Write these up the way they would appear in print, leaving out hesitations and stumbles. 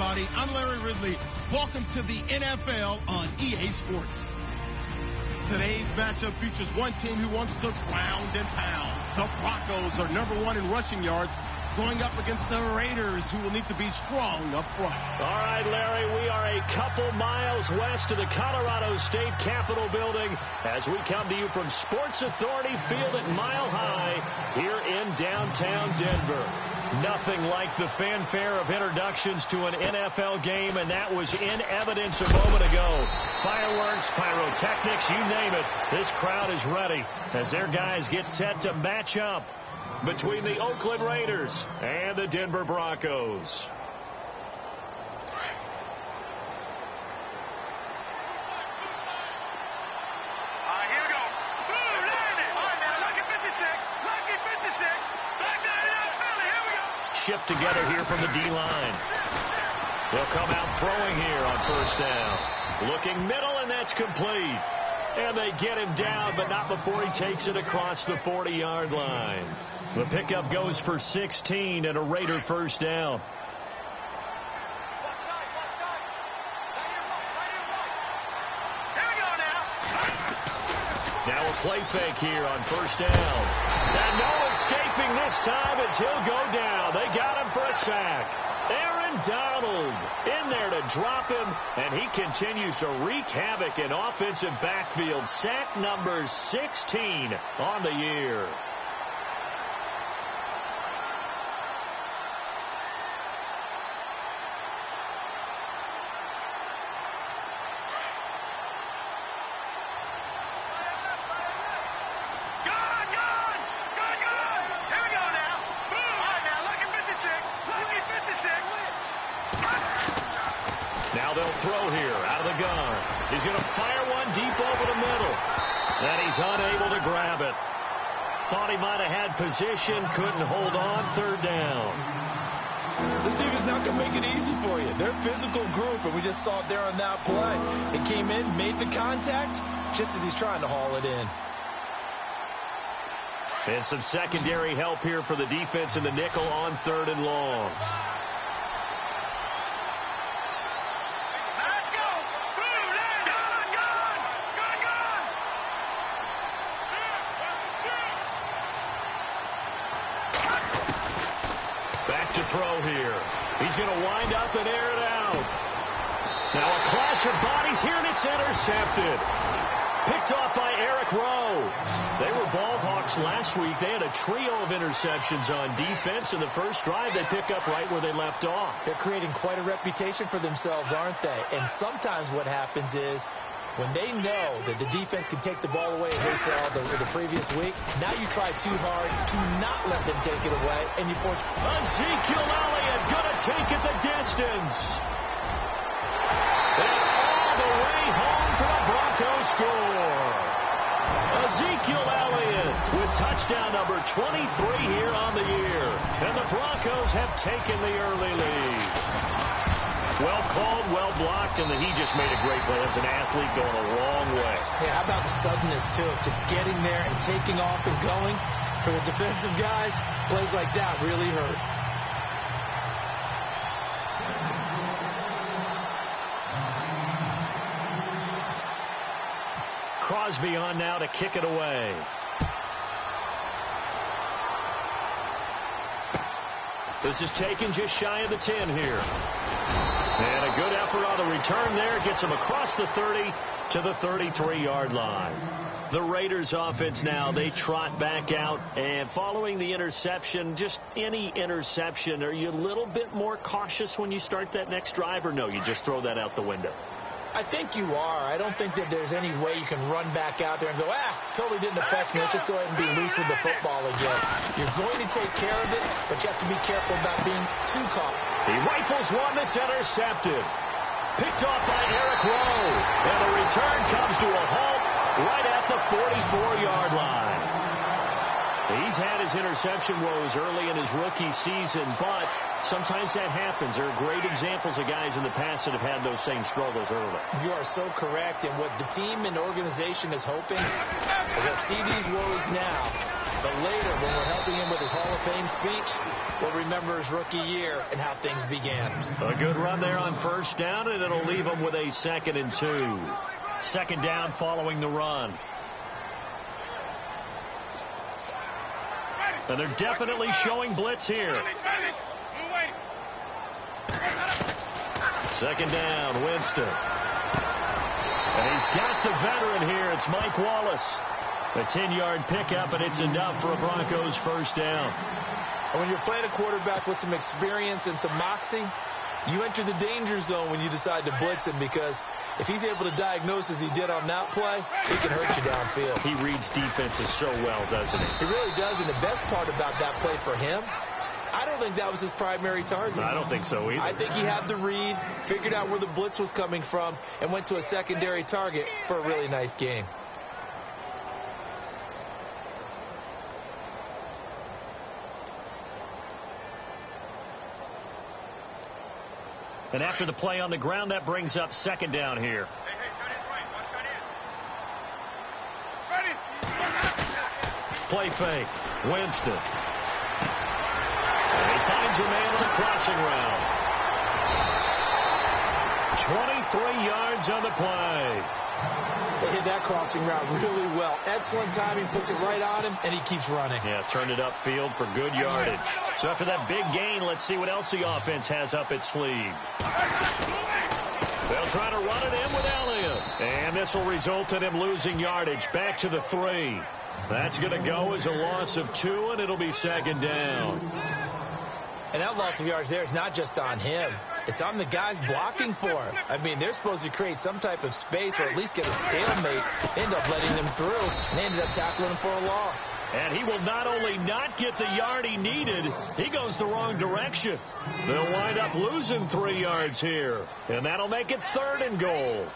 everybody. I'm Larry Ridley. Welcome to the NFL on EA Sports. Today's matchup features one team who wants to ground and pound. The Broncos are #1 in rushing yards, going up against the Raiders, who will need to be strong up front. All right, Larry, we are a couple miles west of the Colorado State Capitol building as we come to you from Sports Authority Field at Mile High here in downtown Denver. Nothing like the fanfare of introductions to an NFL game, and that was in evidence a moment ago. Fireworks, pyrotechnics, you name it. This crowd is ready as their guys get set to match up between the Oakland Raiders and the Denver Broncos. Here we go. Boom, land it. All right, now, lucky 56. Lucky 56. Back there in Philly. Here we go. Shift together here from the D-line. They'll come out throwing here on first down. Looking middle, and that's complete. And they get him down, but not before he takes it across the 40-yard line. The pickup goes for 16 and a Raider first down. Now a play fake here on first down. And no escaping this time as he'll go down. They got him for a sack. Aaron Donald in there to drop him, and he continues to wreak havoc in offensive backfield. Sack number 16 on the year. Now they'll throw here out of the gun. He's going to fire one deep over the middle. And he's unable to grab it. Thought he might have had position, couldn't hold on, third down. This defense is not going to make it easy for you. They're a physical group, and we just saw it there on that play. It came in, made the contact, just as he's trying to haul it in. And some secondary help here for the defense in the nickel on third and long. Throw here. He's going to wind up and air it out. Now a clash of bodies here, and it's intercepted. Picked off by Eric Rowe. They were ball hawks last week. They had a trio of interceptions on defense. In the first drive, they pick up right where they left off. They're creating quite a reputation for themselves, aren't they? And sometimes what happens is, when they know that the defense can take the ball away, as they saw the previous week, now you try too hard to not let them take it away, and you force. Ezekiel Elliott going to take it the distance. And all the way home for the Broncos score. Ezekiel Elliott with touchdown number 23 here on the year. And the Broncos have taken the early lead. Well called, well blocked, and he just made a great play. That's an athlete going a long way. Yeah, how about the suddenness, too? Just getting there and taking off and going. For the defensive guys, plays like that really hurt. Crosby on now to kick it away. This is taken just shy of the 10 here. And a good effort on the return there. Gets him across the 30 to the 33-yard line. The Raiders offense now, they trot back out. And following the interception, just any interception, are you a little bit more cautious when you start that next drive? Or no, you just throw that out the window? I think you are. I don't think that there's any way you can run back out there and go, totally didn't affect me. Let's just go ahead and be loose with the football again. You're going to take care of it, but you have to be careful about being too caught. He rifles one that's intercepted. Picked off by Eric Rowe. And the return comes to a halt right at the 44-yard line. He's had his interception woes early in his rookie season, but sometimes that happens. There are great examples of guys in the past that have had those same struggles early. You are so correct. And what the team and organization is hoping is they'll see these woes now But later, when we're helping him with his Hall of Fame speech, we'll remember his rookie year and how things began. A good run there on first down, and it'll leave him with a 2nd and 2. Second down following the run. And they're definitely showing blitz here. Second down, Winston. And he's got the veteran here. It's Mike Wallace. A 10-yard pickup, and it's enough for a Broncos first down. And when you're playing a quarterback with some experience and some moxie, you enter the danger zone when you decide to blitz him, because if he's able to diagnose as he did on that play, he can hurt you downfield. He reads defenses so well, doesn't he? He really does, and the best part about that play for him, I don't think that was his primary target. I don't think so either. I think he had the read, figured out where the blitz was coming from, and went to a secondary target for a really nice game. And after the play on the ground, that brings up second down here. Play fake. Winston. And he finds a man on the crossing route. 23 yards on the play. They hit that crossing route really well. Excellent timing, puts it right on him, and he keeps running. Yeah, turned it upfield for good yardage. So after that big gain, let's see what else the offense has up its sleeve. They'll try to run it in with Elliott. And this will result in him losing yardage back to the 3. That's going to go as a loss of 2, and it'll be second down. And that loss of yards there is not just on him. It's on the guys blocking for him. I mean, they're supposed to create some type of space or at least get a stalemate. They end up letting them through, and they ended up tackling him for a loss. And he will not only not get the yard he needed, he goes the wrong direction. They'll wind up losing 3 yards here, and that'll make it 3rd and goal.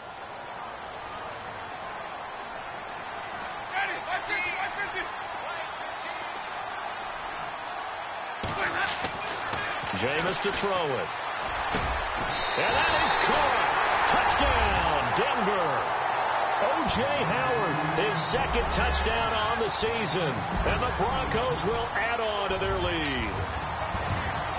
Jameis to throw it. And that is caught. Touchdown, Denver. O.J. Howard, his 2nd touchdown on the season. And the Broncos will add on to their lead.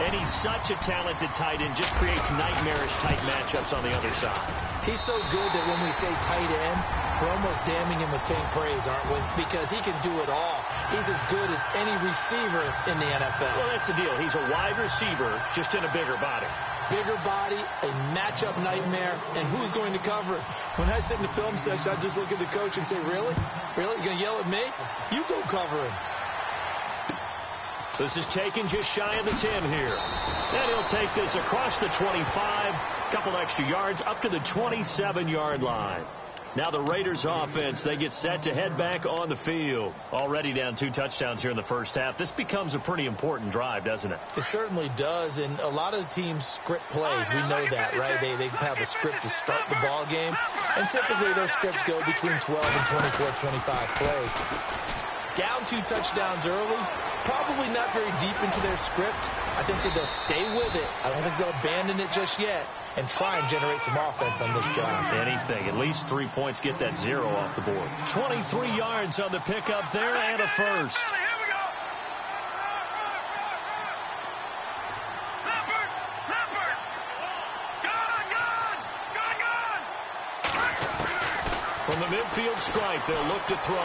And he's such a talented tight end, just creates nightmarish-type matchups on the other side. He's so good that when we say tight end, we're almost damning him with faint praise, aren't we? Because he can do it all. He's as good as any receiver in the NFL. Well, that's the deal. He's a wide receiver, just in a bigger body. Bigger body, a matchup nightmare, and who's going to cover it? When I sit in the film session, I just look at the coach and say, really? Really? You're going to yell at me? You go cover him. This is taken just shy of the 10 here. And he'll take this across the 25, couple extra yards, up to the 27-yard line. Now the Raiders offense, they get set to head back on the field. Already down 2 touchdowns here in the first half. This becomes a pretty important drive, doesn't it? It certainly does, and a lot of the teams script plays. We know that, right? They have a script to start the ball game, and typically those scripts go between 12 and 24, 25 plays. Down 2 touchdowns early, probably not very deep into their script. I think that they'll stay with it. I don't think they'll abandon it just yet and try and generate some offense on this drive. Anything. At least 3 points, get that 0 off the board. 23 yards on the pickup there and a first. From the midfield stripe, they'll look to throw.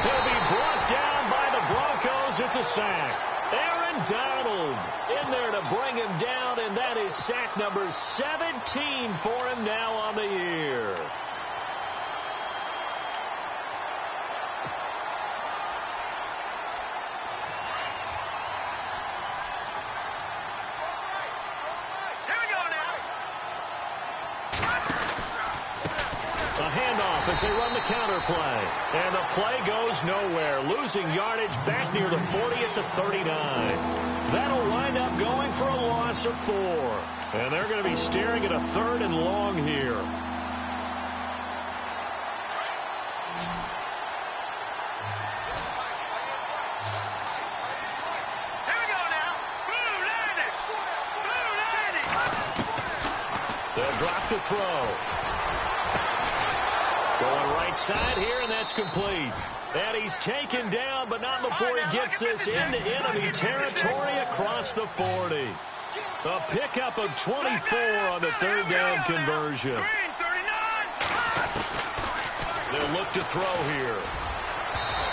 He'll be brought down by the Broncos. It's a sack. Aaron Donald in there to bring him down, and that is sack number 17 for him now on the year. As they run the counter play. And the play goes nowhere. Losing yardage back near the 40 at the 39. That'll wind up going for a loss of 4. And they're going to be staring at a 3rd and long here. Here we go now. Blue landed. Blue landed. They'll drop the throw. Going right side here, and that's complete. And he's taken down, but not before he gets this into enemy territory across the 40. A pickup of 24 on the third down conversion. They'll look to throw here.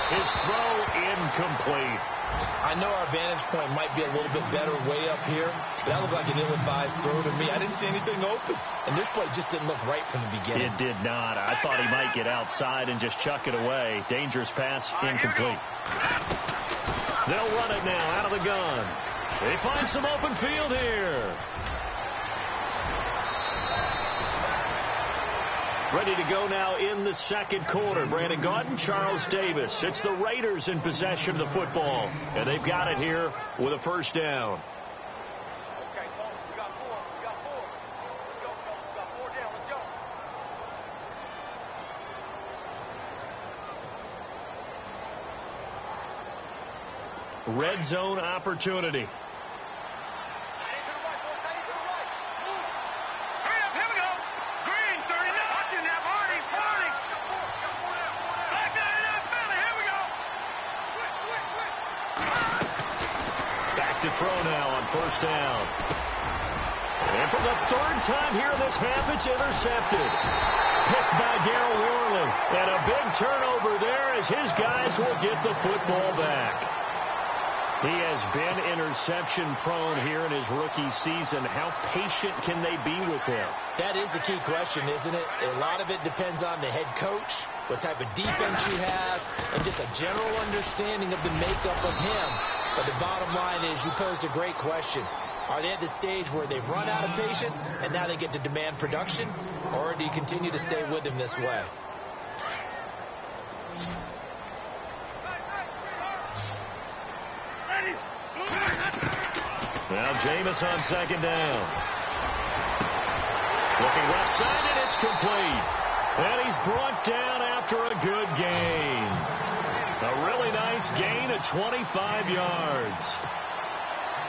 His throw incomplete. I know our vantage point might be a little bit better way up here, but that looked like an ill-advised throw to me. I didn't see anything open, and this play just didn't look right from the beginning. It did not. I thought he might get outside and just chuck it away. Dangerous pass, incomplete. They'll run it now out of the gun. They find some open field here. Ready to go now in the second quarter. Brandon Gaudin, Charles Davis. It's the Raiders in possession of the football. And they've got it here with a first down. Okay, we got four. We got four. Let's go. We got four down. Let's go. Red zone opportunity. To throw now on first down. And for the third time here this half, it's intercepted. Picked by Darryl Worley. And a big turnover there as his guys will get the football back. He has been interception prone here in his rookie season. How patient can they be with him? That is the key question, isn't it? A lot of it depends on the head coach, what type of defense you have, and just a general understanding of the makeup of him. But the bottom line is you posed a great question. Are they at the stage where they've run out of patience and now they get to demand production? Or do you continue to stay with him this way? Now Jameis on second down. Looking left side, and it's complete. And he's brought down after a good gain. A really nice gain of 25 yards.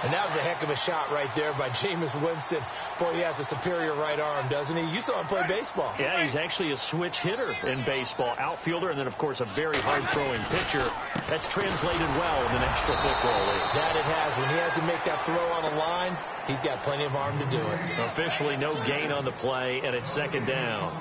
And that was a heck of a shot right there by Jameis Winston. Boy, he has a superior right arm, doesn't he? You saw him play baseball. Yeah, he's actually a switch hitter in baseball. Outfielder, and then, of course, a very hard-throwing pitcher. That's translated well in the National Football League. That it has. When he has to make that throw on a line, he's got plenty of arm to do it. Officially no gain on the play, and it's second down.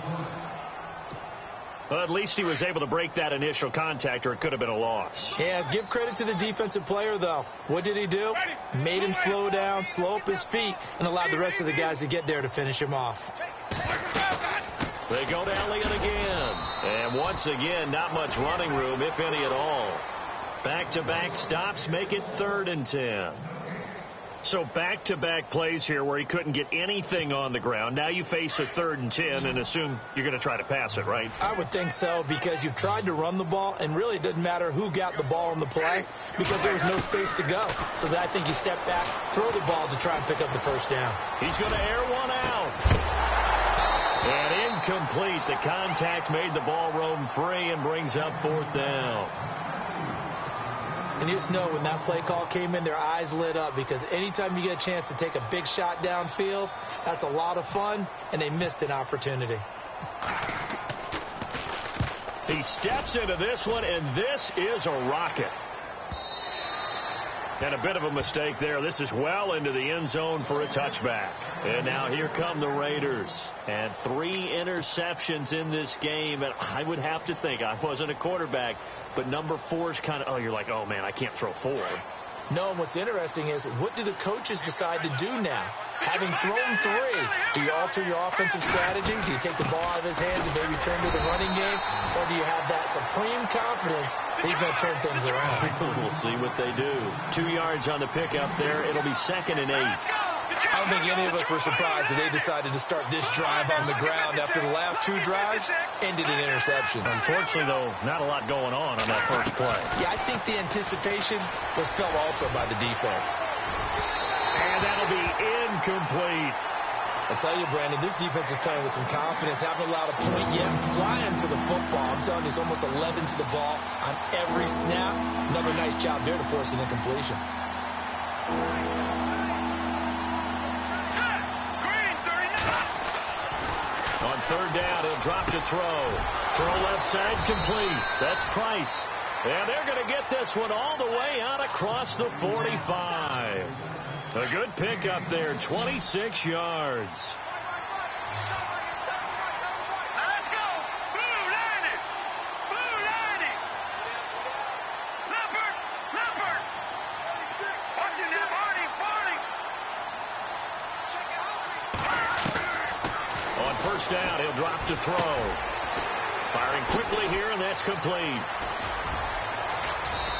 Well, at least he was able to break that initial contact, or it could have been a loss. Yeah, give credit to the defensive player, though. What did he do? Made him slow down, slow up his feet, and allowed the rest of the guys to get there to finish him off. They go to Elliott again. And once again, not much running room, if any at all. Back-to-back stops make it 3rd and 10. So back-to-back plays here where he couldn't get anything on the ground. Now you face a 3rd and 10 and assume you're going to try to pass it, right? I would think so, because you've tried to run the ball, and really it doesn't matter who got the ball on the play because there was no space to go. So I think you step back, throw the ball to try and pick up the first down. He's going to air one out. And incomplete. The contact made the ball roam free and brings up 4th down. And you just know when that play call came in, their eyes lit up, because anytime you get a chance to take a big shot downfield, that's a lot of fun, and they missed an opportunity. He steps into this one, and this is a rocket. And a bit of a mistake there. This is well into the end zone for a touchback. And now here come the Raiders. And 3 interceptions in this game. And I would have to think, I wasn't a quarterback, but number 4 is kind of, oh, you're like, oh, man, I can't throw 4. No, and what's interesting is, what do the coaches decide to do now? Having thrown 3, do you alter your offensive strategy? Do you take the ball out of his hands and maybe turn to the running game? Or do you have that supreme confidence that he's going to turn things around? We'll see what they do. 2 yards on the pickup there. It'll be 2nd and 8. I don't think any of us were surprised that they decided to start this drive on the ground after the last 2 drives ended in interceptions. Unfortunately, though, not a lot going on that first play. Yeah, I think the anticipation was felt also by the defense. And that'll be incomplete. I tell you, Brandon, this defense is playing with some confidence. Haven't allowed a point yet. Flying to the football. I'm telling you, it's almost 11 to the ball on every snap. Another nice job there to force an incompletion. On 3rd down, he'll drop to throw. Throw left side complete. That's Price. And they're going to get this one all the way out across the 45. A good pickup there, 26 yards. Let's go. Blue landing. Blue landing. Leopard. Leopard. Watching that, Barney. Barney. On first down, he'll drop to throw. Firing quickly here, and that's complete.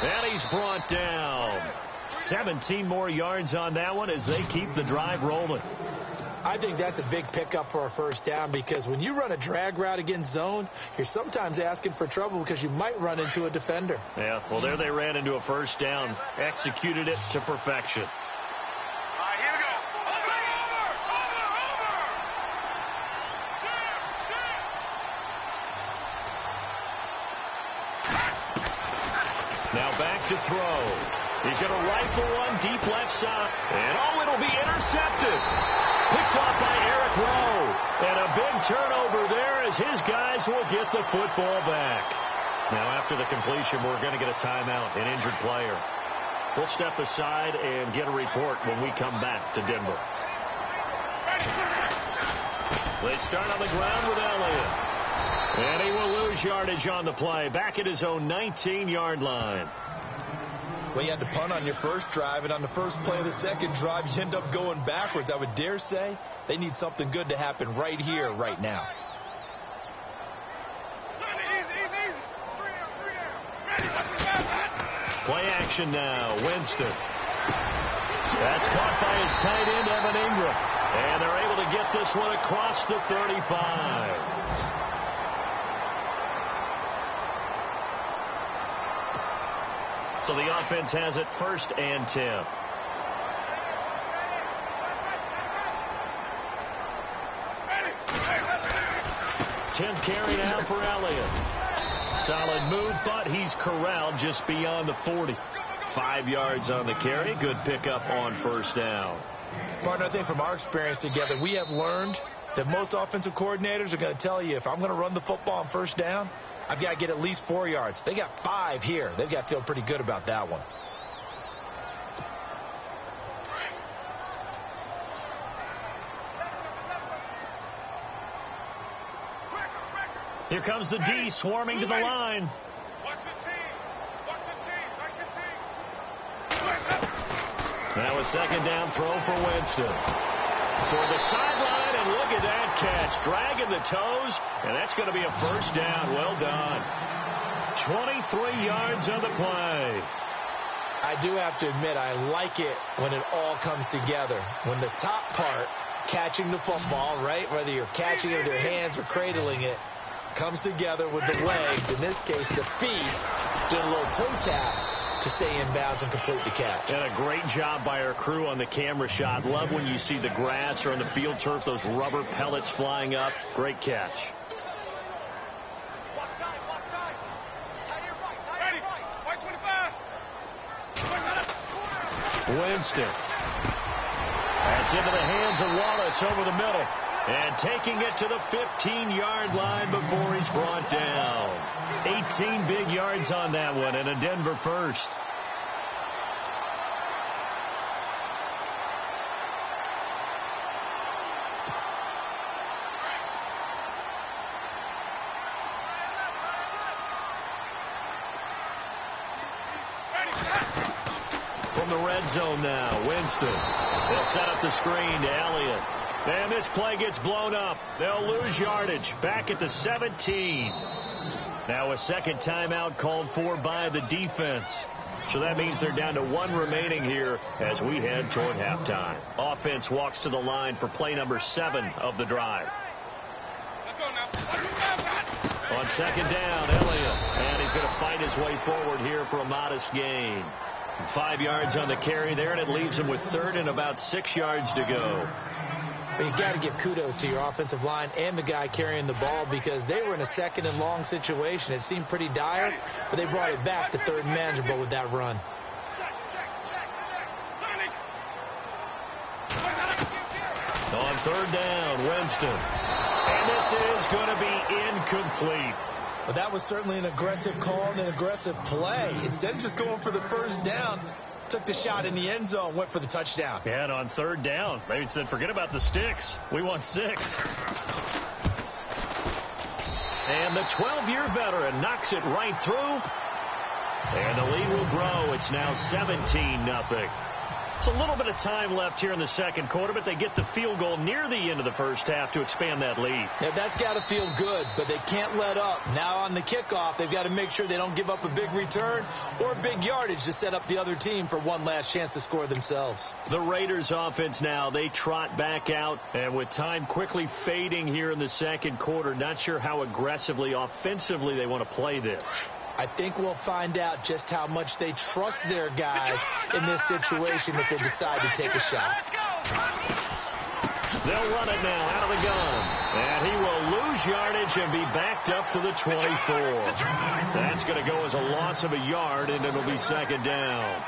And he's brought down. 17 more yards on that one as they keep the drive rolling. I think that's a big pickup for a first down because when you run a drag route against zone, you're sometimes asking for trouble because you might run into a defender. Yeah, well, there they ran into a first down, executed it to perfection. All right, here we go. Over. Now back to throw. He's going to rifle one deep left side. And it'll be intercepted. Picked off by Eric Rowe. And a big turnover there as his guys will get the football back. Now after the completion, we're going to get a timeout, an injured player. We'll step aside and get a report when we come back to Denver. They start on the ground with Elliott. And he will lose yardage on the play. Back at his own 19-yard line. Well, you had to punt on your first drive, and on the first play of the second drive, you end up going backwards. I would dare say they need something good to happen right here, right now. Play action now. Winston. That's caught by his tight end, Evan Ingram. And they're able to get this one across the 35. So the offense has it 1st and 10. Tenth carry now for Elliott. Solid move, but he's corralled just beyond the 40. 5 yards on the carry. Good pickup on first down. Partner, I think from our experience together, we have learned that most offensive coordinators are going to tell you if I'm going to run the football on first down, I've got to get at least 4 yards. They got 5 here. They've got to feel pretty good about that one. Here comes the D swarming to the line. Watch the team. Watch the team. Like the team. Now a second down throw for Winston. For the sideline, and look at that catch. Dragging the toes, and that's going to be a first down. Well done. 23 yards on the play. I do have to admit, I like it when it all comes together. When the top part, catching the football, right, whether you're catching it with your hands or cradling it, comes together with the legs, in this case the feet, doing a little toe tap to stay in bounds and complete the catch. And a great job by our crew on the camera shot. Love when you see the grass or on the field turf, those rubber pellets flying up. Great catch. Winston. That's into the hands of Wallace over the middle. And taking it to the 15-yard line before he's brought down. 18 big yards on that one, and a Denver first. From the red zone now, Winston. They'll set up the screen to Elliott. And this play gets blown up. They'll lose yardage. Back at the 17. Now a second timeout called for by the defense. So that means they're down to 1 remaining here as we head toward halftime. Offense walks to the line for play number 7 of the drive. On second down, Elliott. And he's going to fight his way forward here for a modest gain. 5 yards on the carry there, and it leaves him with 3rd and about 6 yards to go. But you've got to give kudos to your offensive line and the guy carrying the ball because they were in a 2nd and long situation. It seemed pretty dire, but they brought it back to 3rd and manageable with that run. On 3rd down, Winston. And this is going to be incomplete. Well, that was certainly an aggressive call and an aggressive play. Instead of just going for the first down, took the shot in the end zone, went for the touchdown. Yeah, and on third down, maybe said, forget about the sticks. We want 6. And the 12-year veteran knocks it right through. And the lead will grow. It's now 17-0. It's a little bit of time left here in the second quarter, but they get the field goal near the end of the first half to expand that lead. Yeah, that's got to feel good, but they can't let up. Now on the kickoff, they've got to make sure they don't give up a big return or big yardage to set up the other team for one last chance to score themselves. The Raiders offense now, they trot back out, and with time quickly fading here in the second quarter, not sure how aggressively, offensively they want to play this. I think we'll find out just how much they trust their guys in this situation if they decide to take a shot. They'll run it now out of the gun. And he will lose yardage and be backed up to the 24. That's going to go as a loss of a yard, and it'll be second down.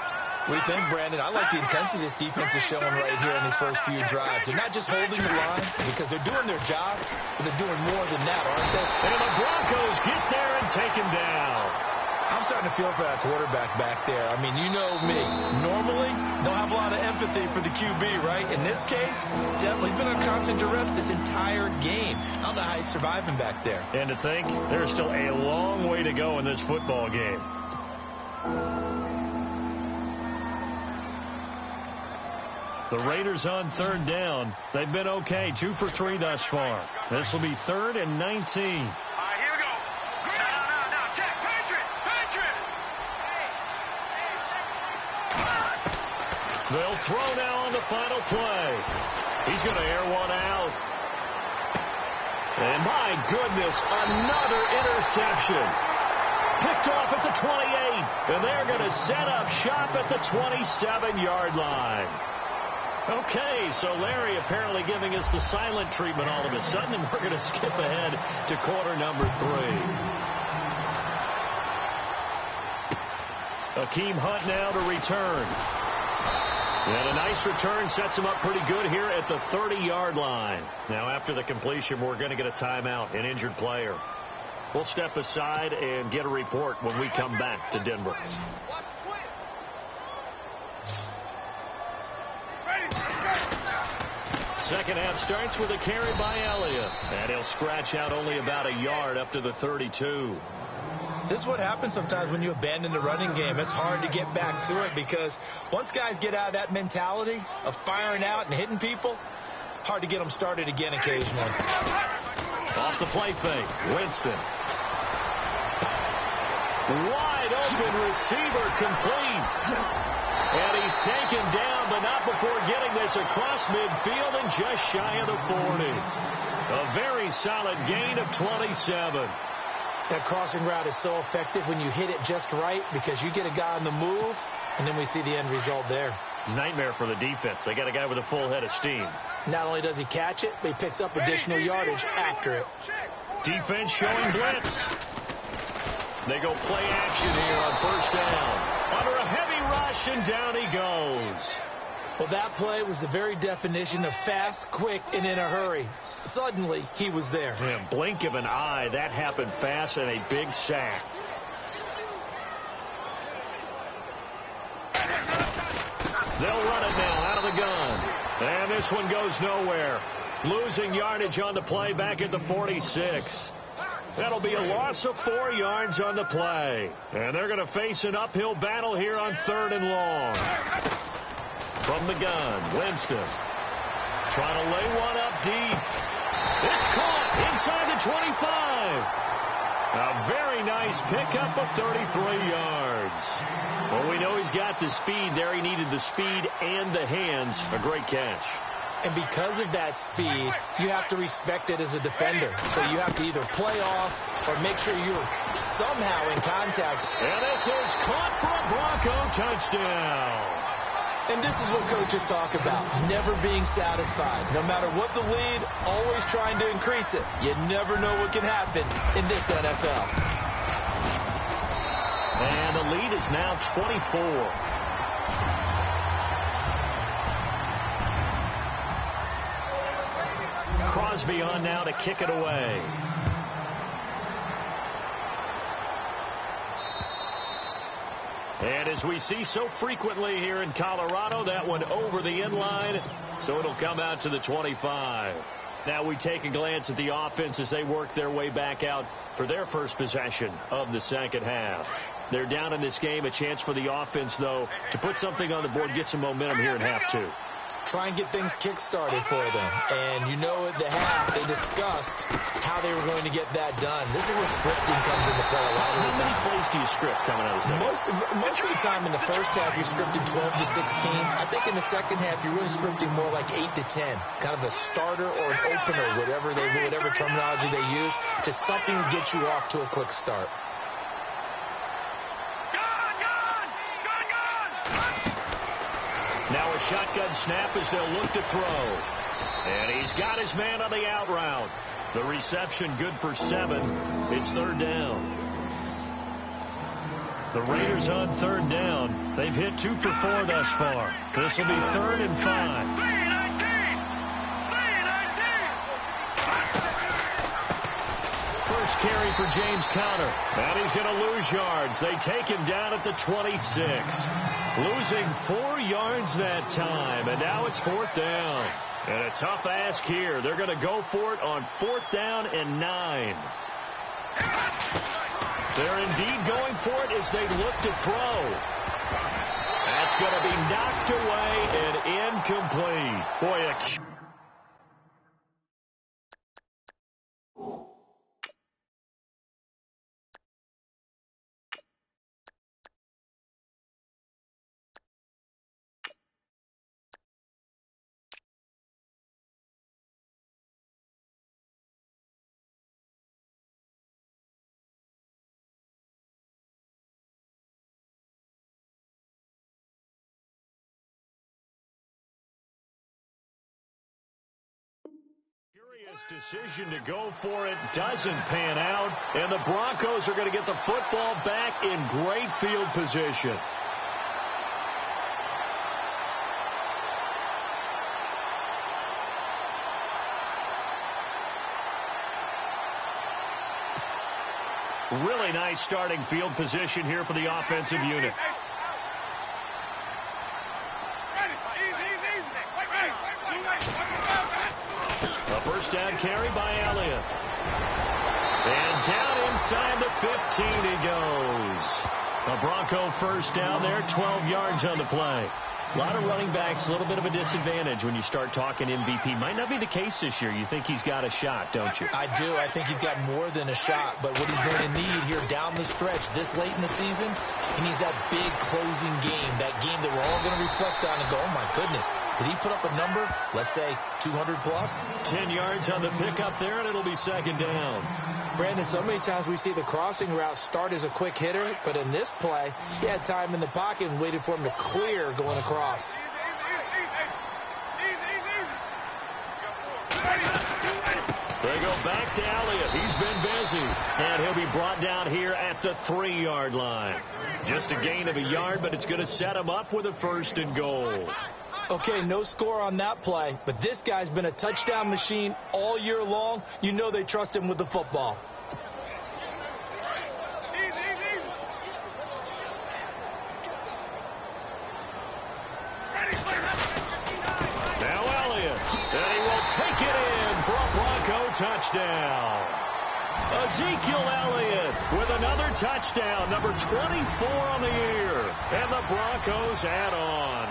What do you think, Brandon? I like the intensity this defense is showing right here on these first few drives. They're not just holding the line because they're doing their job, but they're doing more than that, aren't they? And the Broncos get there and take him down. I'm starting to feel for that quarterback back there. I mean, you know me. Normally, don't have a lot of empathy for the QB, right? In this case, definitely he's been on constant duress this entire game. I don't know how he's surviving back there. And to think, there's still a long way to go in this football game. The Raiders on third down. They've been okay, 2 for 3 thus far. This will be 3rd and 19. All right, here we go. Now, check. Patriot. They'll throw now on the final play. He's going to air one out. And my goodness, another interception. Picked off at the 28. And they're going to set up shop at the 27-yard line. Okay, so Larry apparently giving us the silent treatment all of a sudden, and we're going to skip ahead to quarter number 3. Akeem Hunt now to return. And a nice return sets him up pretty good here at the 30-yard line. Now, after the completion, we're going to get a timeout, an injured player. We'll step aside and get a report when we come back to Denver. Second half starts with a carry by Elliott. And he'll scratch out only about a yard up to the 32. This is what happens sometimes when you abandon the running game. It's hard to get back to it because once guys get out of that mentality of firing out and hitting people, hard to get them started again occasionally. Off the play fake, Winston. Wide open receiver complete. And he's taken down, but not before getting this across midfield and just shy of the 40. A very solid gain of 27. That crossing route is so effective when you hit it just right because you get a guy on the move, and then we see the end result there. Nightmare for the defense. They got a guy with a full head of steam. Not only does he catch it, but he picks up additional yardage after it. Defense showing blitz. They go play action here on first down. Under a heavy rush, and down he goes. Well, that play was the very definition of fast, quick, and in a hurry. Suddenly, he was there. Yeah, blink of an eye. That happened fast and a big sack. They'll run it now out of the gun. And this one goes nowhere. Losing yardage on the play back at the 46. That'll be a loss of 4 yards on the play. And they're going to face an uphill battle here on 3rd and long. From the gun, Winston. Trying to lay one up deep. It's caught inside the 25. A very nice pickup of 33 yards. Well, we know he's got the speed there. He needed the speed and the hands. A great catch. And because of that speed, you have to respect it as a defender. So you have to either play off or make sure you're somehow in contact. And this is caught for a Bronco touchdown. And this is what coaches talk about, never being satisfied. No matter what the lead, always trying to increase it. You never know what can happen in this NFL. And the lead is now 24. Crosby on now to kick it away. And as we see so frequently here in Colorado, that one over the end line, so it'll come out to the 25. Now we take a glance at the offense as they work their way back out for their first possession of the second half. They're down in this game. A chance for the offense, though, to put something on the board, get some momentum here in half two. Try and get things kick-started for them. And you know at the half, they discussed how they were going to get that done. This is where scripting comes into play a lot of the time. How many plays do you script coming out of the second? Most of the time in the first half, you're scripting 12 to 16. I think in the second half, you're really scripting more like 8 to 10. Kind of a starter or an opener, whatever terminology they use, just something to get you off to a quick start. Now a shotgun snap as they'll look to throw. And he's got his man on the out route. The reception good for 7. It's third down. The Raiders on third down. They've hit 2 for 4 thus far. This will be 3rd and 5. First carry for James Conner. And he's going to lose yards. They take him down at the 26. Losing 4 yards that time. And now it's 4th down. And a tough ask here. They're going to go for it on 4th down and 9. They're indeed going for it as they look to throw. That's going to be knocked away and incomplete. Boy, decision to go for it doesn't pan out, and the Broncos are going to get the football back in great field position. Really nice starting field position here for the offensive unit. First down carry by Elliott. And down inside the 15 he goes. A Bronco first down there, 12 yards on the play. A lot of running backs, a little bit of a disadvantage when you start talking MVP. Might not be the case this year. You think he's got a shot, don't you? I do. I think he's got more than a shot. But what he's going to need here down the stretch this late in the season, he needs that big closing game, that game that we're all going to reflect on and go, oh, my goodness. Did he put up a number, let's say 200 plus? 10 yards on the pickup there, and it'll be second down. Brandon, so many times we see the crossing route start as a quick hitter, but in this play, he had time in the pocket and waited for him to clear going across. They go back to Elliott. He's been busy. And he'll be brought down here at the 3-yard line. Just a gain of a yard, but it's going to set him up with a 1st and goal. Okay, no score on that play, but this guy's been a touchdown machine all year long. You know they trust him with the football. Now Elliott, and he will take it in for a Bronco touchdown. Ezekiel Elliott with another touchdown, number 24 on the year, and the Broncos add on.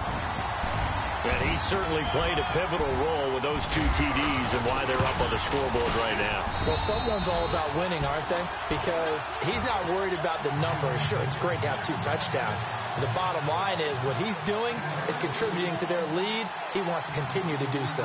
And he certainly played a pivotal role with those 2 TDs and why they're up on the scoreboard right now. Well, someone's all about winning, aren't they? Because he's not worried about the number. Sure, it's great to have 2 touchdowns. The bottom line is what he's doing is contributing to their lead. He wants to continue to do so.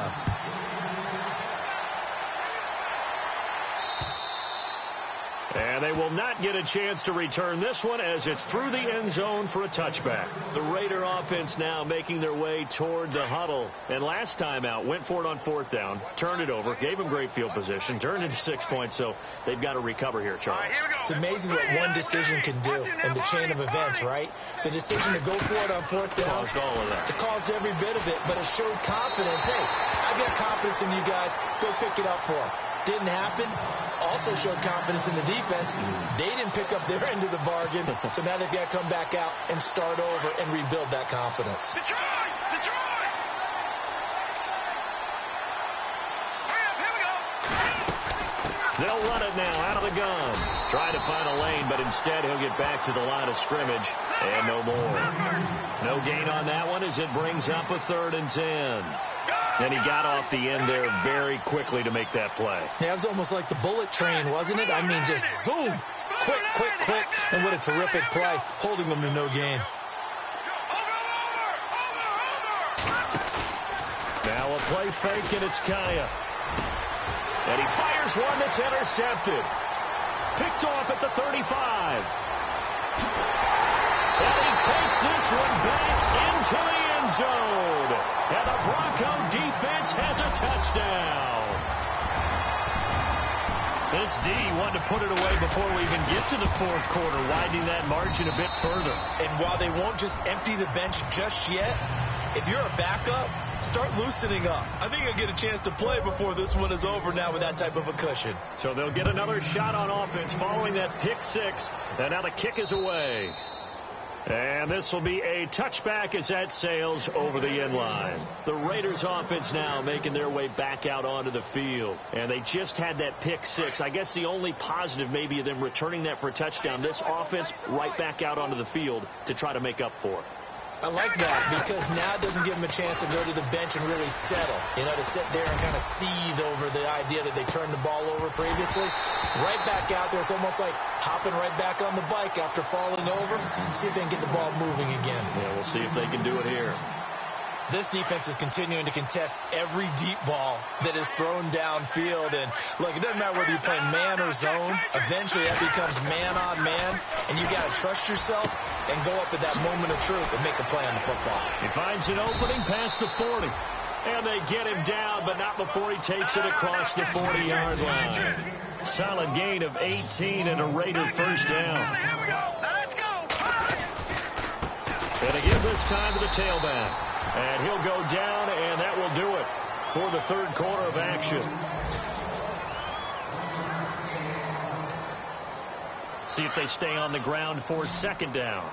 And they will not get a chance to return this one as it's through the end zone for a touchback. The Raider offense now making their way toward the huddle. And last time out, went for it on 4th down, turned it over, gave them great field position, turned it to 6 points, so they've got to recover here, Charles. It's amazing what one decision can do in the chain of events, right? The decision to go for it on 4th down. Caused all of that. It caused every bit of it, but it showed confidence. Hey, I've got confidence in you guys. Go pick it up for them. Didn't happen. Also showed confidence in the defense. defense. They didn't pick up their end of the bargain, so now they've got to come back out and start over and rebuild that confidence. Detroit! Detroit! Hurry up, here we go! They'll run it now out of the gun. Trying to find a lane, but instead he'll get back to the line of scrimmage, and no more. No gain on that one as it brings up a 3rd and 10. And he got off the end there very quickly to make that play. Yeah, it was almost like the bullet train, wasn't it? I mean, just zoom. Quick, quick, quick. And what a terrific play, holding them to no gain. Now a play fake, and it's Kaya. And he fires one that's intercepted. Picked off at the 35. And he takes this one back into the end zone. And the Bronco defense has a touchdown. This D wanted to put it away before we even get to the 4th quarter, widening that margin a bit further. And while they won't just empty the bench just yet, if you're a backup, start loosening up. I think you'll get a chance to play before this one is over now with that type of a cushion. So they'll get another shot on offense following that pick 6. And now the kick is away. And this will be a touchback as that sails over the end line. The Raiders offense now making their way back out onto the field. And they just had that pick 6. I guess the only positive maybe of them returning that for a touchdown. This offense right back out onto the field to try to make up for it. I like that because now it doesn't give them a chance to go to the bench and really settle. You know, to sit there and kind of seethe over the idea that they turned the ball over previously. Right back out there, it's almost like hopping right back on the bike after falling over. See if they can get the ball moving again. Yeah, we'll see if they can do it here. This defense is continuing to contest every deep ball that is thrown downfield. And, look, it doesn't matter whether you play man or zone. Eventually, that becomes man-on-man, and you got to trust yourself and go up at that moment of truth and make a play on the football. He finds an opening past the 40. And they get him down, but not before he takes it across the 40-yard line. Solid gain of 18 and a Raider first down. Here we go. Let's go. And again this time to the tailback. And he'll go down, and that will do it for the 3rd quarter of action. See if they stay on the ground for 2nd down.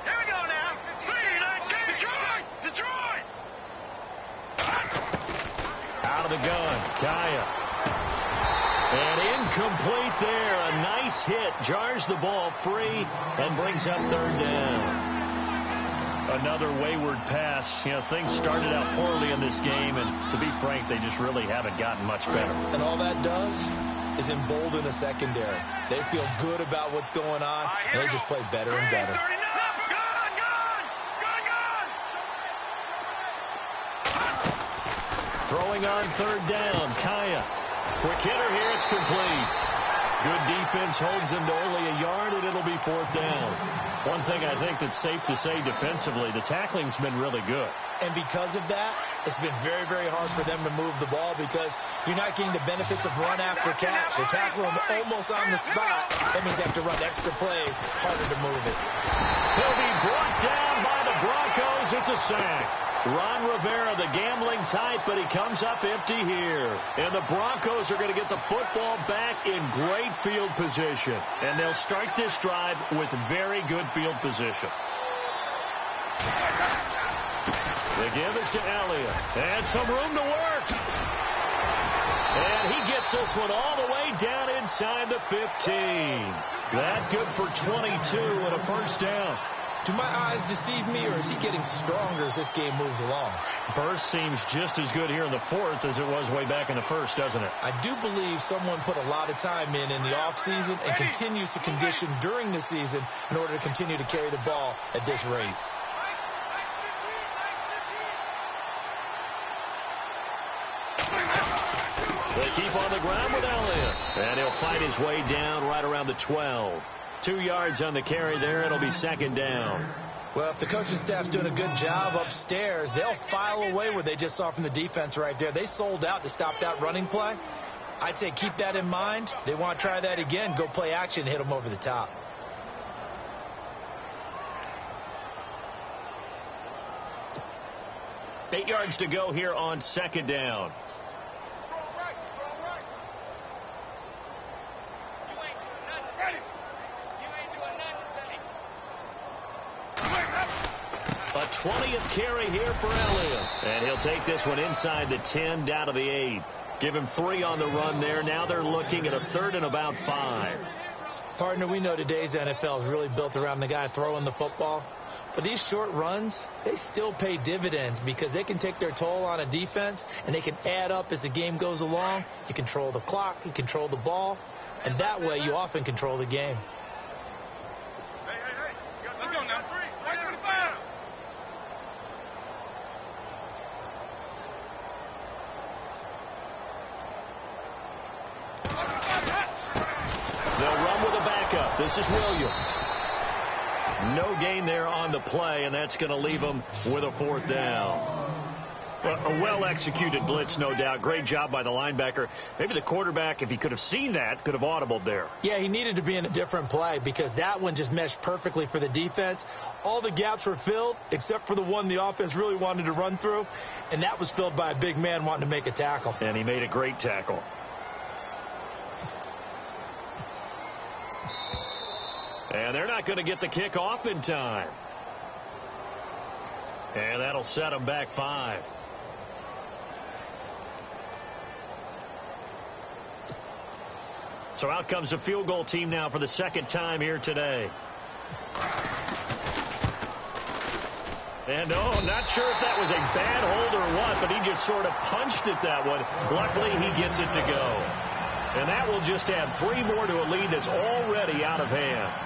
Here we go now. 3-19. Detroit! Detroit! Out of the gun, Kaya. And incomplete there. A nice hit. Jars the ball free and brings up 3rd down. Another wayward pass. You know, things started out poorly in this game, and to be frank, they just really haven't gotten much better. And all that does is embolden a secondary. They feel good about what's going on, and they just play better and better. Throwing on 3rd down, Kaya. Quick hitter here, it's complete. Good defense holds him to only a yard, and it'll be 4th down. One thing I think that's safe to say defensively, the tackling's been really good. And because of that, it's been very, very hard for them to move the ball because you're not getting the benefits of run after catch. They're tackling them almost on the spot. That means they have to run extra plays, harder to move it. He'll be brought down by the Broncos. It's a sack. Ron Rivera, the gambling type, but he comes up empty here. And the Broncos are going to get the football back in great field position. And they'll start this drive with very good field position. The give is to Elliott. And some room to work. And he gets this one all the way down inside the 15. That good for 22 and a first down. Do my eyes deceive me, or is he getting stronger as this game moves along? Burst seems just as good here in the 4th as it was way back in the 1st, doesn't it? I do believe someone put a lot of time in the offseason and continues to condition during the season in order to continue to carry the ball at this rate. They keep on the ground with Elliott. And he'll fight his way down right around the 12. 2 yards on the carry there. It'll be 2nd down. Well, if the coaching staff's doing a good job upstairs, they'll file away what they just saw from the defense right there. They sold out to stop that running play. I'd say keep that in mind. They want to try that again. Go play action and hit them over the top. $8 yards to go here on 2nd down. 20th carry here for Elliott. And he'll take this one inside the 10, down to the 8. Give him 3 on the run there. Now they're looking at a 3rd and about 5. Partner, we know today's NFL is really built around the guy throwing the football. But these short runs, they still pay dividends because they can take their toll on a defense, and they can add up as the game goes along. You control the clock, you control the ball, and that way you often control the game. Hey. Let's go now. 325. They'll run with a backup. This is Williams. No gain there on the play, and that's going to leave them with a 4th down. A well-executed blitz, no doubt. Great job by the linebacker. Maybe the quarterback, if he could have seen that, could have audibled there. Yeah, he needed to be in a different play because that one just meshed perfectly for the defense. All the gaps were filled except for the one the offense really wanted to run through, and that was filled by a big man wanting to make a tackle. And he made a great tackle. And they're not going to get the kick off in time. And that'll set them back 5. So out comes a field goal team now for the 2nd time here today. And, not sure if that was a bad hold or what, but he just sort of punched it that one. Luckily, he gets it to go. And that will just add 3 more to a lead that's already out of hand.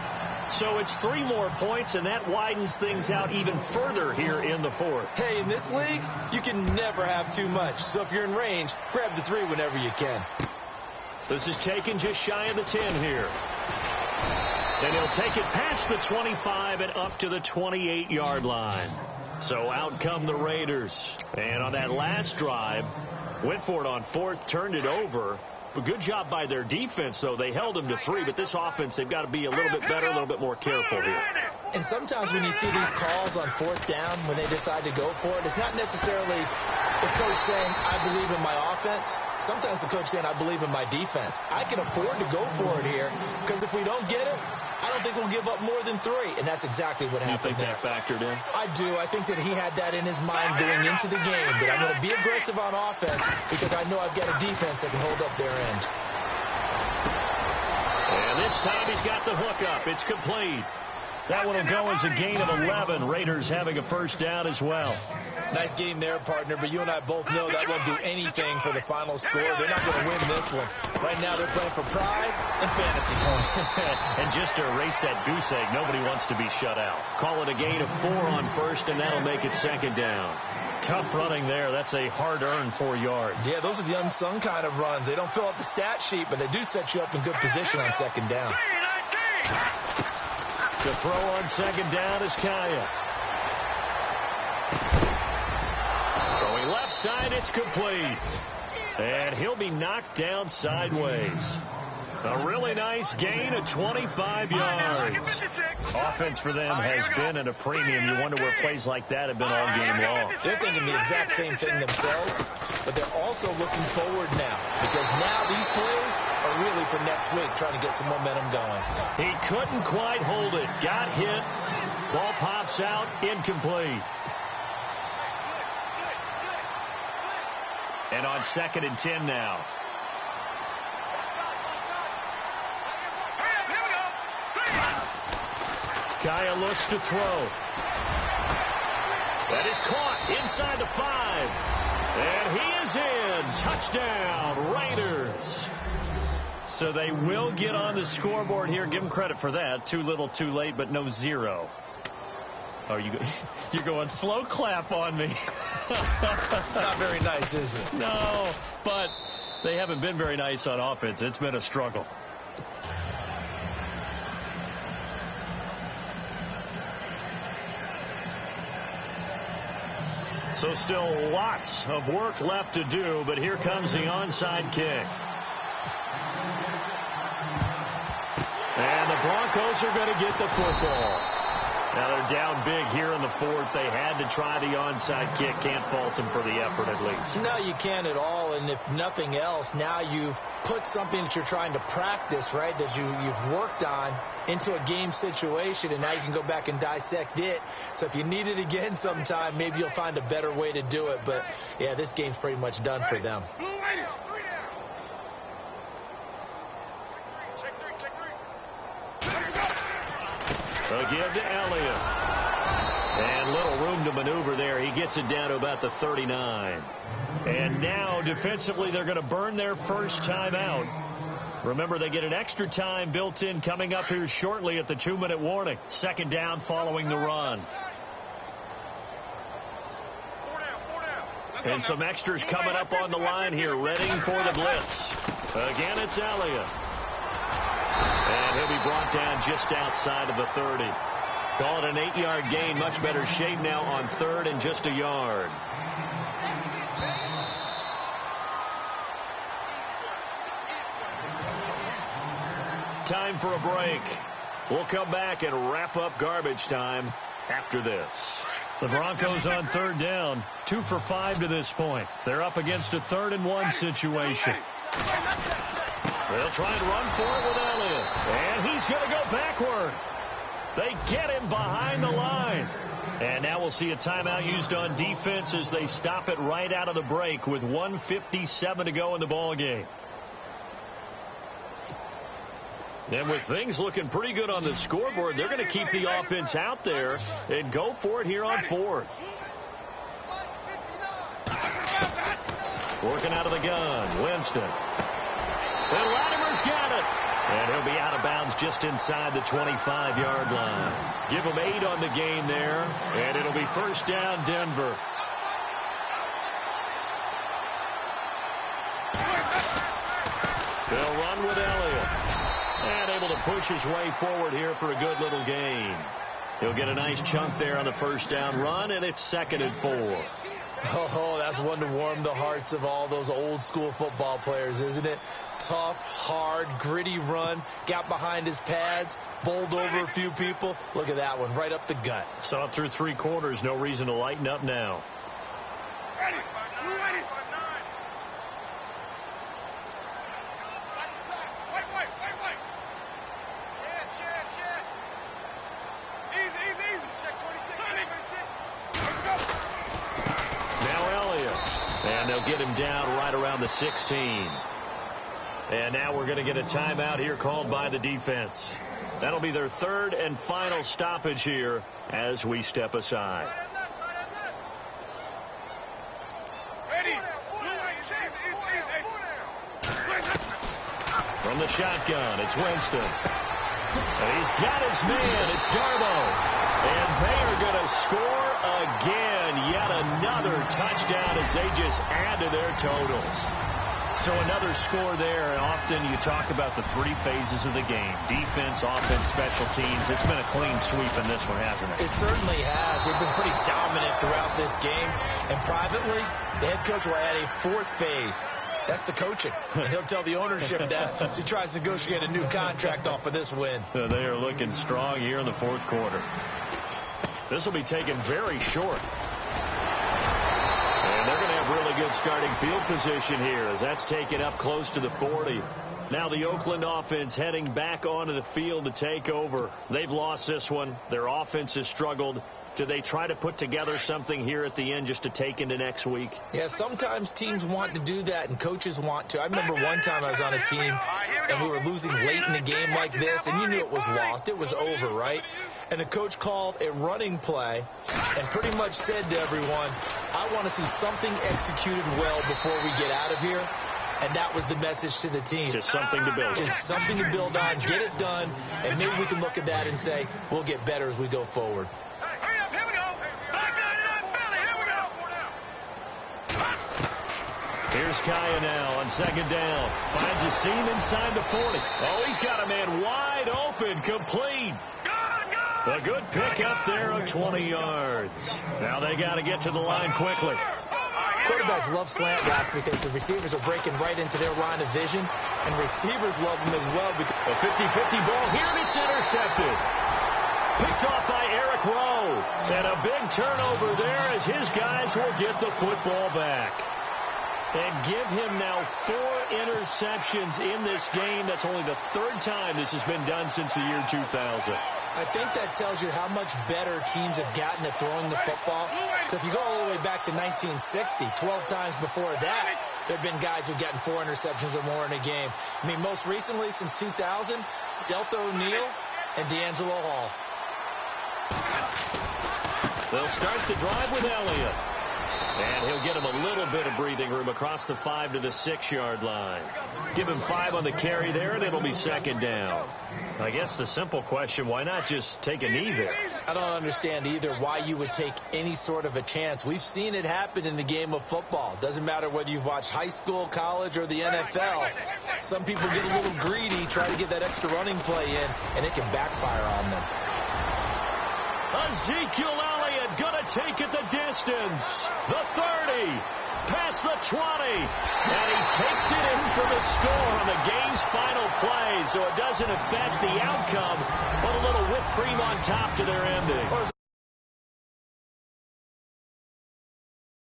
So it's 3 more points, and that widens things out even further here in the 4th. Hey, in this league, you can never have too much. So if you're in range, grab the 3 whenever you can. This is taken just shy of the 10 here. And he'll take it past the 25 and up to the 28-yard line. So out come the Raiders. And on that last drive, went for it on 4th, turned it over. But good job by their defense, though. They held them to 3, but this offense, they've got to be a little bit better, a little bit more careful here. And sometimes when you see these calls on 4th down, when they decide to go for it, it's not necessarily the coach saying, I believe in my offense. Sometimes the coach saying, I believe in my defense. I can afford to go for it here, because if we don't get it, I don't think we'll give up more than 3. And that's exactly what happened there. You think that factored in? I do. I think that he had that in his mind going into the game, that I'm going to be aggressive on offense because I know I've got a defense that can hold up their end. And this time he's got the hook up. It's complete. That one will go as a gain of 11. Raiders having a 1st down as well. Nice game there, partner, but you and I both know that won't do anything for the final score. They're not going to win this one. Right now they're playing for pride and fantasy points. And just to erase that goose egg, nobody wants to be shut out. Call it a gain of 4 on 1st, and that'll make it 2nd down. Tough running there. That's a hard-earned 4 yards. Yeah, those are the unsung kind of runs. They don't fill up the stat sheet, but they do set you up in good position on 2nd down. To throw on 2nd down is Kaya. Throwing left side, it's complete. And he'll be knocked down sideways. A really nice gain of 25 yards. Offense for them has been at a premium. You wonder where plays like that have been all game long. They're thinking the exact same thing themselves, but they're also looking forward now because now these plays are really for next week, trying to get some momentum going. He couldn't quite hold it. Got hit. Ball pops out. Incomplete. And on 2nd and 10 now. Kaya looks to throw. That is caught inside the 5. And he is in. Touchdown, Raiders. So they will get on the scoreboard here. Give them credit for that. Too little, too late, but no 0. Oh, you're going slow clap on me. Not very nice, is it? No, but they haven't been very nice on offense. It's been a struggle. So still lots of work left to do, but here comes the onside kick. And the Broncos are going to get the football. Now they're down big here in the fourth. They had to try the onside kick. Can't fault them for the effort at least. No, you can't at all. And if nothing else, now you've put something that you're trying to practice, right, that you've worked on into a game situation, and now you can go back and dissect it. So if you need it again sometime, maybe you'll find a better way to do it. But, yeah, this game's pretty much done for them. Again to Elliott. And little room to maneuver there. He gets it down to about the 39. And now, defensively, they're going to burn their first timeout. Remember, they get an extra time built in coming up here shortly at the 2-minute warning. Second down following the run. And some extras coming up on the line here, ready for the blitz. Again, it's Elliott. And he'll be brought down just outside of the 30. Call it an 8-yard gain. Much better shape now on third and just a yard. Time for a break. We'll come back and wrap up garbage time after this. The Broncos on third down, 2 for 5 to this point. They're up against a 3rd and 1 situation. They'll try and run for it with Elliott. And he's going to go backward. They get him behind the line. And now we'll see a timeout used on defense as they stop it right out of the break with 1:57 to go in the ballgame. And with things looking pretty good on the scoreboard, they're going to keep the offense out there and go for it here on 4th. Working out of the gun, Winston. And Latimer's got it. And he'll be out of bounds just inside the 25-yard line. Give him 8 on the game there, and it'll be first down, Denver. They'll run with Elliott. And able to push his way forward here for a good little gain. He'll get a nice chunk there on the first down run, and it's 2nd and 4. Oh, that's one to warm the hearts of all those old school football players, isn't it? Tough, hard, gritty run. Got behind his pads, bowled over a few people. Look at that one, right up the gut. Saw it through 3 quarters. No reason to lighten up now. Get him down right around the 16. And now we're going to get a timeout here called by the defense. That'll be their 3rd and final stoppage here as we step aside. From the shotgun, it's Winston. And he's got his man. It's Darbo. And they are going to score again. Yet another touchdown as they just add to their totals. So another score there. And often you talk about the 3 phases of the game. Defense, offense, special teams. It's been a clean sweep in this one, hasn't it? It certainly has. They've been pretty dominant throughout this game. And privately, the head coach will add a 4th phase. That's the coaching. And he'll tell the ownership that as he tries to negotiate a new contract off of this win. They are looking strong here in the 4th quarter. This will be taken very short. And they're going to have really good starting field position here as that's taken up close to the 40. Now the Oakland offense heading back onto the field to take over. They've lost this one. Their offense has struggled. Do they try to put together something here at the end just to take into next week? Yeah, sometimes teams want to do that and coaches want to. I remember one time I was on a team and we were losing late in the game like this, and you knew it was lost. It was over, right? And the coach called a running play and pretty much said to everyone, I want to see something executed well before we get out of here. And that was the message to the team. Just something to build on. Just something to build on, get it done, and maybe we can look at that and say, we'll get better as we go forward. Here's Kaya now on 2nd down. Finds a seam inside the 40. Oh, he's got a man wide open, complete. A good pick up there of 20 yards. Now they got to get to the line quickly. Quarterbacks love slant routes because the receivers are breaking right into their line of vision, and receivers love them as well. A 50-50 ball here, and it's intercepted. Picked off by Eric throw. And a big turnover there as his guys will get the football back. And give him now 4 interceptions in this game. That's only the 3rd time this has been done since the year 2000. I think that tells you how much better teams have gotten at throwing the football. So if you go all the way back to 1960, 12 times before that, there have been guys who've gotten 4 interceptions or more in a game. I mean, most recently, since 2000, Deltha O'Neal and D'Angelo Hall. They'll start the drive with Elliott. And he'll get him a little bit of breathing room across the 5 to the 6-yard line. Give him 5 on the carry there, and it'll be 2nd down. I guess the simple question, why not just take a knee there? I don't understand either why you would take any sort of a chance. We've seen it happen in the game of football. Doesn't matter whether you've watched high school, college, or the NFL. Some people get a little greedy, try to get that extra running play in, and it can backfire on them. Ezekiel Elliott going to take it the distance. The 30, past the 20, and he takes it in for the score on the game's final play, so it doesn't affect the outcome, but a little whipped cream on top to their ending. Well, there's